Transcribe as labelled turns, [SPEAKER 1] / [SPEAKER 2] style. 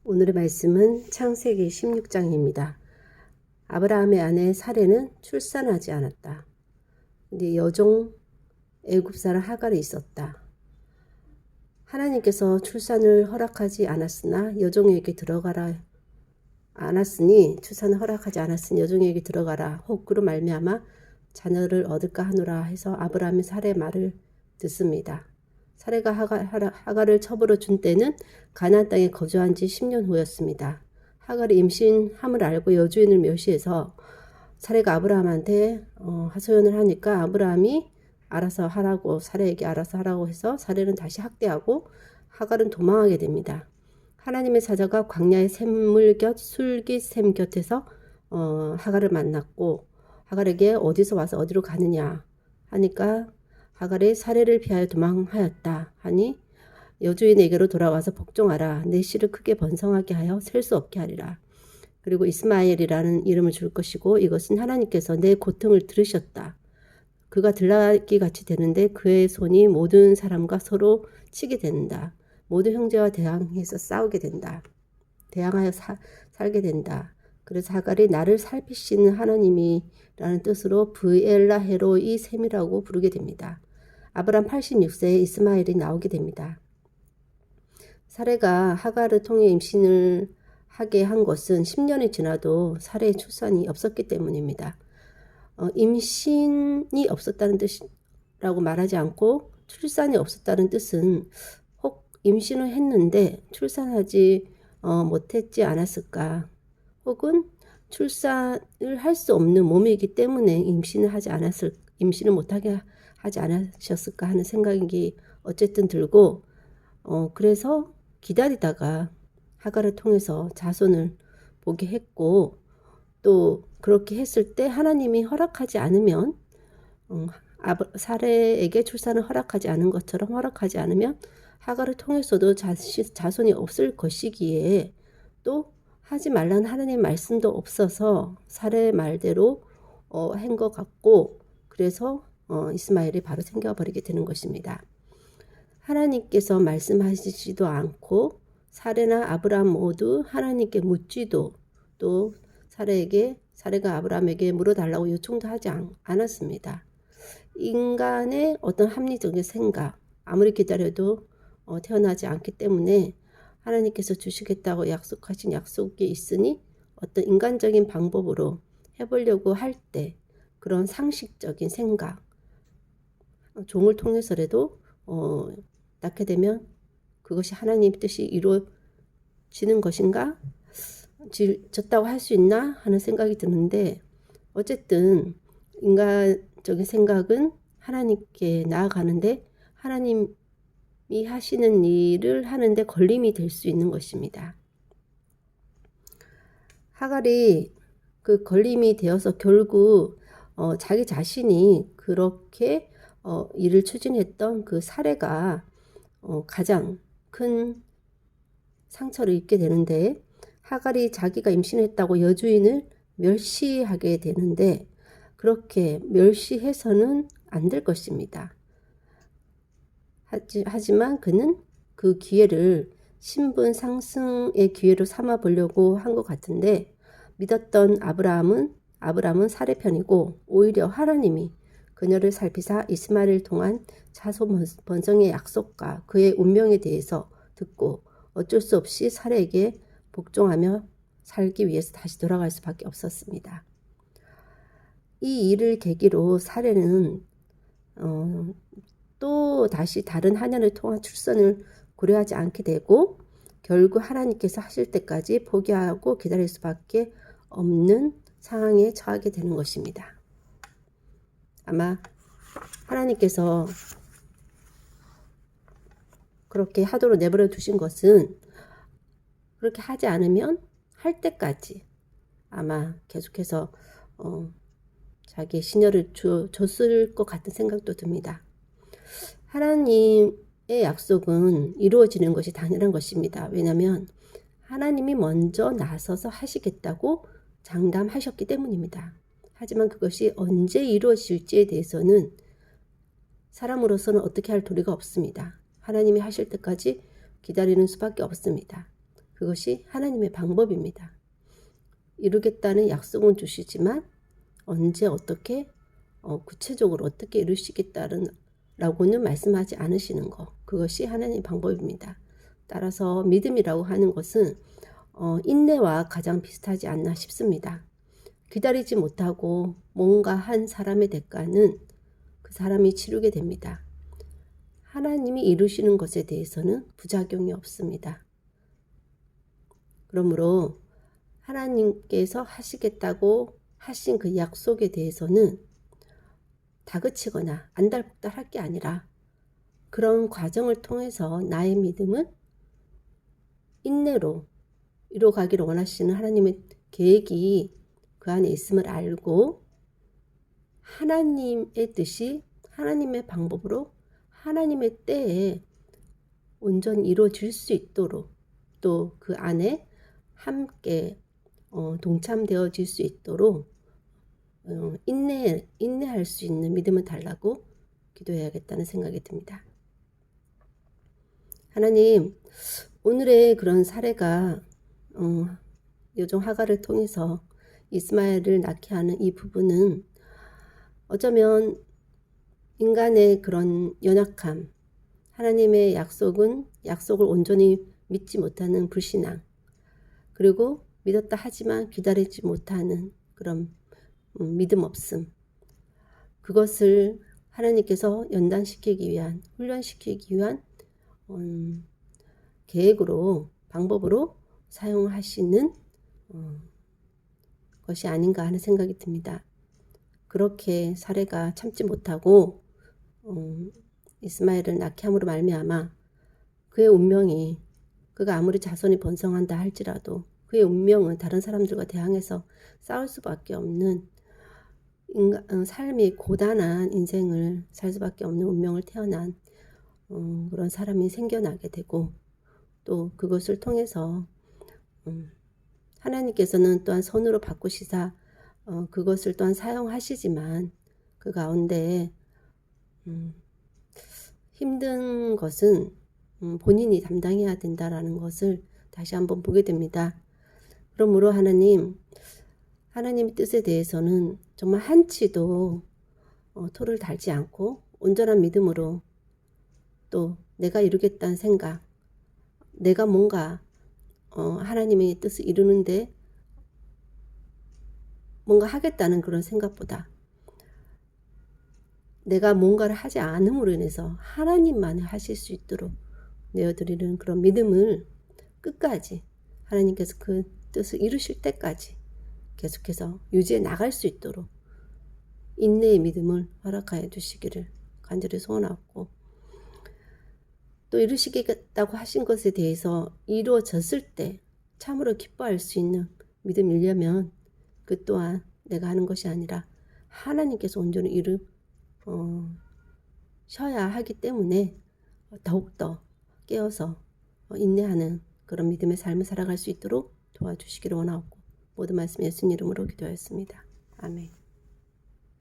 [SPEAKER 1] 오늘의 말씀은 창세기 16장입니다. 아브라함의 아내 사레는 출산하지 않았다. 근데 여종 애굽 사람 하갈이 있었다. 하나님께서 출산을 허락하지 않았으나 여종에게 들어가라 않았으니 출산을 허락하지 않았으니 여종에게 들어가라 혹 그로 말미암아 자녀를 얻을까 하노라 해서 아브라함이 사레의 말을 듣습니다. 사레가 하갈을 첩으로 준 때는 가나안 땅에 거주한 지 10년 후였습니다. 하갈이 임신함을 알고 여주인을 묘시해서 사레가 아브라함한테 하소연을 하니까 아브라함이 알아서 하라고 사레에게 알아서 하라고 해서 사레는 다시 학대하고 하갈은 도망하게 됩니다. 하나님의 사자가 광야의 샘물 곁 술깃샘 곁에서 하갈을 만났고 하갈에게 어디서 와서 어디로 가느냐 하니까 하갈이 사레를 피하여 도망하였다 하니 여주인에게로 돌아와서 복종하라. 내 씨를 크게 번성하게 하여 셀 수 없게 하리라. 그리고 이스마엘이라는 이름을 줄 것이고 이것은 하나님께서 내 고통을 들으셨다. 그가 들나귀 같이 되는데 그의 손이 모든 사람과 서로 치게 된다. 모든 형제와 대항해서 싸우게 된다. 대항하여 살게 된다. 그래서 하갈이 나를 살피시는 하나님이라는 뜻으로 브엘라 헤로이 셈이라고 부르게 됩니다. 아브람 86세에 이스마엘이 나오게 됩니다. 사레가 하갈을 통해 임신을 하게 한 것은 10년이 지나도 사레의 출산이 없었기 때문입니다. 임신이 없었다는 뜻이라고 말하지 않고 출산이 없었다는 뜻은 혹 임신을 했는데 출산하지 못했지 않았을까, 혹은 출산을 할 수 없는 몸이기 때문에 임신을 못하게 하지 않으셨을까 하는 생각이 어쨌든 들고, 그래서 기다리다가 하갈을 통해서 자손을 보게 했고, 또 그렇게 했을 때 하나님이 허락하지 않으면 사레에게 출산을 허락하지 않은 것처럼 허락하지 않으면 하갈을 통해서도 자손이 없을 것이기에 또 하지 말라는 하나님의 말씀도 없어서 사레의 말대로 한 것 같고, 그래서 이스마엘이 바로 생겨버리게 되는 것입니다. 하나님께서 말씀하시지도 않고 사레나 아브라함 모두 하나님께 묻지도 또 사레가 아브라함에게 물어달라고 요청도 하지 않았습니다. 인간의 어떤 합리적인 생각, 아무리 기다려도 태어나지 않기 때문에 하나님께서 주시겠다고 약속하신 약속이 있으니 어떤 인간적인 방법으로 해보려고 할 때 그런 상식적인 생각, 종을 통해서라도 낳게 되면 그것이 하나님 뜻이 이루어지는 것인가? 졌다고 할 수 있나 하는 생각이 드는데, 어쨌든 인간적인 생각은 하나님께 나아가는데 하나님이 하시는 일을 하는데 걸림이 될 수 있는 것입니다. 하갈이 그 걸림이 되어서 결국 자기 자신이 그렇게 일을 추진했던 그 사례가 가장 큰 상처를 입게 되는데, 하갈이 자기가 임신했다고 여주인을 멸시하게 되는데 그렇게 멸시해서는 안 될 것입니다. 하지만 그는 그 기회를 신분 상승의 기회로 삼아 보려고 한 것 같은데, 믿었던 아브라함은 사레 편이고 오히려 하나님이 그녀를 살피사 이스마엘을 통한 자손 번성의 약속과 그의 운명에 대해서 듣고 어쩔 수 없이 사레에게 복종하며 살기 위해서 다시 돌아갈 수밖에 없었습니다. 이 일을 계기로 사레는 또 다시 다른 하나님을 통한 출산을 고려하지 않게 되고 결국 하나님께서 하실 때까지 포기하고 기다릴 수밖에 없는 상황에 처하게 되는 것입니다. 아마 하나님께서 그렇게 하도록 내버려 두신 것은 그렇게 하지 않으면 할 때까지 아마 계속해서 자기의 시녀를 줬을 것 같은 생각도 듭니다. 하나님의 약속은 이루어지는 것이 당연한 것입니다. 왜냐하면 하나님이 먼저 나서서 하시겠다고 장담하셨기 때문입니다. 하지만 그것이 언제 이루어질지에 대해서는 사람으로서는 어떻게 할 도리가 없습니다. 하나님이 하실 때까지 기다리는 수밖에 없습니다. 그것이 하나님의 방법입니다. 이루겠다는 약속은 주시지만 언제 어떻게 구체적으로 어떻게 이루시겠다는 라고는 말씀하지 않으시는 것, 그것이 하나님의 방법입니다. 따라서 믿음이라고 하는 것은 인내와 가장 비슷하지 않나 싶습니다. 기다리지 못하고 뭔가 한 사람의 대가는 그 사람이 치르게 됩니다. 하나님이 이루시는 것에 대해서는 부작용이 없습니다. 그러므로 하나님께서 하시겠다고 하신 그 약속에 대해서는 다그치거나 안달복달 할 게 아니라 그런 과정을 통해서 나의 믿음은 인내로 이루어가기를 원하시는 하나님의 계획이 그 안에 있음을 알고 하나님의 뜻이 하나님의 방법으로 하나님의 때에 온전히 이루어질 수 있도록 또 그 안에 함께 동참되어질 수 있도록 인내할 수 있는 믿음을 달라고 기도해야겠다는 생각이 듭니다. 하나님, 오늘의 그런 사례가 여종 하갈을 통해서 이스마엘을 낳게 하는 이 부분은 어쩌면 인간의 그런 연약함, 하나님의 약속을 온전히 믿지 못하는 불신앙, 그리고 믿었다 하지만 기다리지 못하는 그런 믿음 없음, 그것을 하나님께서 연단시키기 위한, 훈련시키기 위한 계획으로, 방법으로 사용하시는 것이 아닌가 하는 생각이 듭니다. 그렇게 사례가 참지 못하고 이스마엘을 낳게 함으로 말미암아 그의 운명이, 그가 아무리 자손이 번성한다 할지라도 그의 운명은 다른 사람들과 대항해서 싸울 수밖에 없는 삶이 고단한 인생을 살 수밖에 없는 운명을 태어난 그런 사람이 생겨나게 되고, 또 그것을 통해서 하나님께서는 또한 손으로 바꾸시사 그것을 또한 사용하시지만 그 가운데 힘든 것은 본인이 담당해야 된다라는 것을 다시 한번 보게 됩니다. 그러므로 하나님의 뜻에 대해서는 정말 한치도 토를 달지 않고 온전한 믿음으로, 또 내가 이루겠다는 생각, 내가 뭔가 하나님의 뜻을 이루는데 뭔가 하겠다는 그런 생각보다 내가 뭔가를 하지 않음으로 인해서 하나님만 하실 수 있도록 내어드리는 그런 믿음을 끝까지 하나님께서 그 뜻을 이루실 때까지 계속해서 유지해 나갈 수 있도록 인내의 믿음을 허락하여 주시기를 간절히 소원하고, 또 이루시겠다고 하신 것에 대해서 이루어졌을 때 참으로 기뻐할 수 있는 믿음이려면 그 또한 내가 하는 것이 아니라 하나님께서 온전히 쉬어야 하기 때문에 더욱더 깨어서 인내하는 그런 믿음의 삶을 살아갈 수 있도록 도와주시기를 원하고, 모든 말씀 예수님 이름으로 기도하였습니다. 아멘.